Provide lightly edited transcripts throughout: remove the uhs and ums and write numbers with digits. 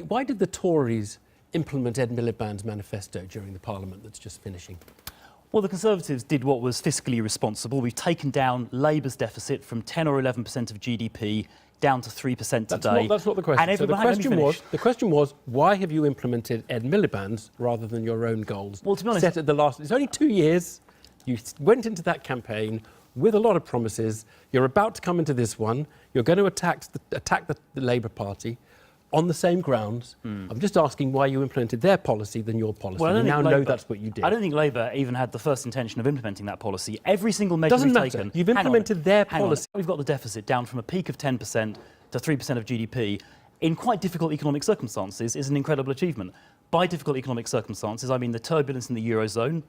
Why did the Tories implement Ed Miliband's manifesto during the Parliament that's just finishing? Well, the Conservatives did what was fiscally responsible. We've taken down Labour's deficit from 10 or 11% of GDP down to 3% today. That's not the question. So the question was, why have you implemented Ed Miliband's rather than your own goals? Well, to be honest, set at the last. It's only 2 years. You went into that campaign with a lot of promises. You're about to come into this one. You're going to attack the Labour Party on the same grounds. I'm just asking why you implemented their policy than your policy. Well, we now know that's what you did. I don't think Labour even had the first intention of implementing that policy. Every single measure Doesn't we've matter. taken... You've implemented their policy. We've got the deficit down from a peak of 10% to 3% of GDP in quite difficult economic circumstances is an incredible achievement. By difficult economic circumstances, I mean the turbulence in the Eurozone,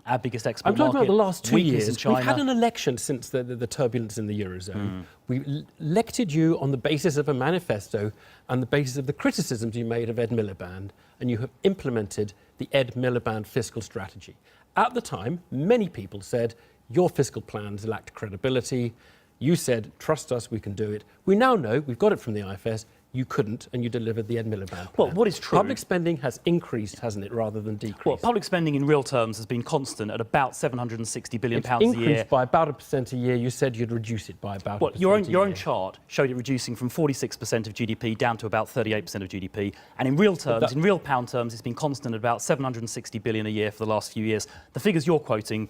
our biggest export market. I'm talking about the last 2 years. In China. We've had an election since the turbulence in the Eurozone. We elected you on the basis of a manifesto and the basis of the criticisms you made of Ed Miliband, and you have implemented the Ed Miliband fiscal strategy. At the time, many people said, your fiscal plans lacked credibility. You said, trust us, we can do it. We now know, we've got it from the IFS, you couldn't, and you delivered the Ed Miliband plan. Well, what is true... Public spending has increased, hasn't it, rather than decreased? Well, public spending in real terms has been constant at about £760 billion a year. It's increased by about 1% a year. You said you'd reduce it by about 1% your own chart showed it reducing from 46% of GDP down to about 38% of GDP. And in real terms, in real pound terms, it's been constant at about £760 billion a year for the last few years. The figures you're quoting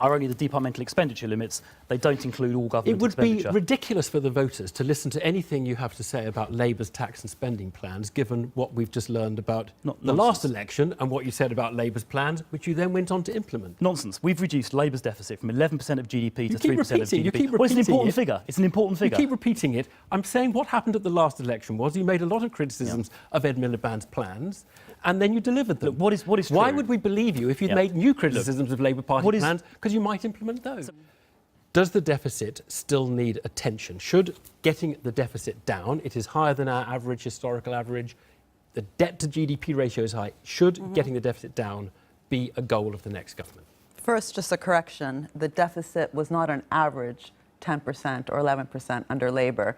are only the departmental expenditure limits. They don't include all government expenditure. It would be ridiculous for the voters to listen to anything you have to say about Labour's tax and spending plans, given what we've just learned about the last election and what you said about Labour's plans, which you then went on to implement. Nonsense. We've reduced Labour's deficit from 11% of GDP to 3% of GDP. You keep repeating well, it's an important figure. It's an important figure. You keep repeating it. I'm saying what happened at the last election was you made a lot of criticisms of Ed Miliband's plans, and then you delivered them. Look, what is true? Why would we believe you if you'd made new criticisms of Labour Party plans? Because you might implement those. Does the deficit still need attention? Should getting the deficit down, it is higher than our average, historical average, the debt to GDP ratio is high, should getting the deficit down be a goal of the next government? First, just a correction. The deficit was not an average 10% or 11% under Labour.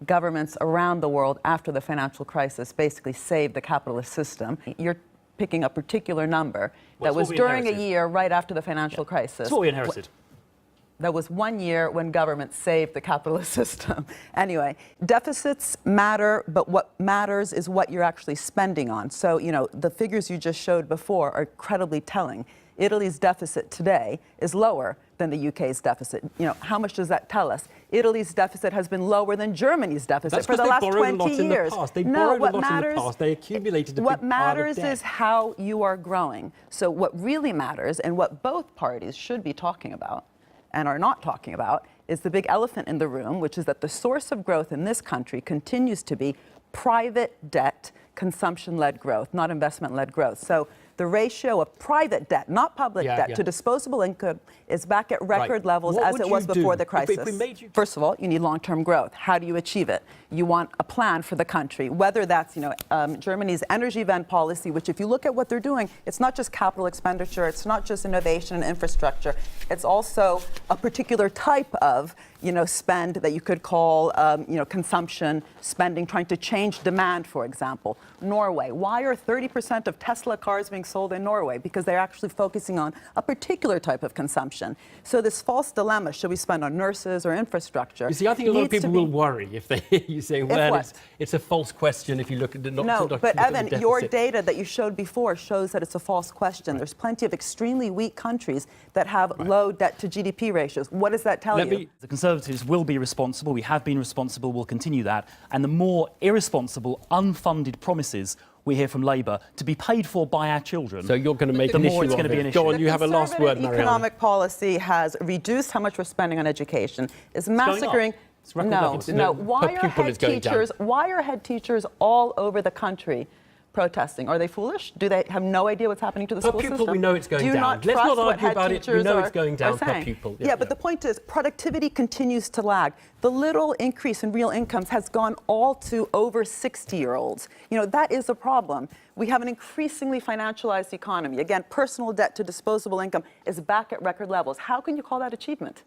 Governments around the world after the financial crisis basically saved the capitalist system. You're picking a particular number that was during a year right after the financial crisis. That's what we inherited. That was 1 year when government saved the capitalist system. Anyway, deficits matter, but what matters is what you're actually spending on. So, you know, the figures you just showed before are incredibly telling. Italy's deficit today is lower than the UK's deficit. You know, how much does that tell us? Italy's deficit has been lower than Germany's deficit for the last 20 years. They borrowed a lot in the past. They accumulated a big pile of debt. What matters is how you are growing. So what really matters, and what both parties should be talking about, and are not talking about, is the big elephant in the room, which is that the source of growth in this country continues to be private debt, consumption-led growth, not investment-led growth. So the ratio of private debt, not public debt, to disposable income is back at record levels as it was before the crisis. First of all, you need long-term growth. How do you achieve it? You want a plan for the country, whether that's, you know, Germany's Energiewende policy, which if you look at what they're doing, it's not just capital expenditure, it's not just innovation and infrastructure, it's also a particular type of, you know, spend that you could call, you know, consumption spending, trying to change demand, for example. Norway. Why are 30% of Tesla cars being sold in Norway? Because they're actually focusing on a particular type of consumption. So this false dilemma, should we spend on nurses or infrastructure? You see, I think a lot of people will worry if they hear you say, well, it's a false question if you look at the... No, but Evan, your data that you showed before shows that it's a false question. There's plenty of extremely weak countries that have low debt to GDP ratios. What does that tell you? The Conservatives will be responsible. We have been responsible. We'll continue that. And the more irresponsible, unfunded promises we hear from Labour to be paid for by our children. So you're going to make an issue of it. Go on, you have a last word, Marianne. Economic policy has reduced how much we're spending on education. Is massacring. No. Why are head teachers all over the country protesting? Are they foolish? Do they have no idea what's happening to the school system? We know it's going down. Let's not argue about it. We know it's going down per pupil. Yeah, but the point is productivity continues to lag. The little increase in real incomes has gone all to over 60-year-olds. You know, that is a problem. We have an increasingly financialized economy. Again, personal debt to disposable income is back at record levels. How can you call that achievement?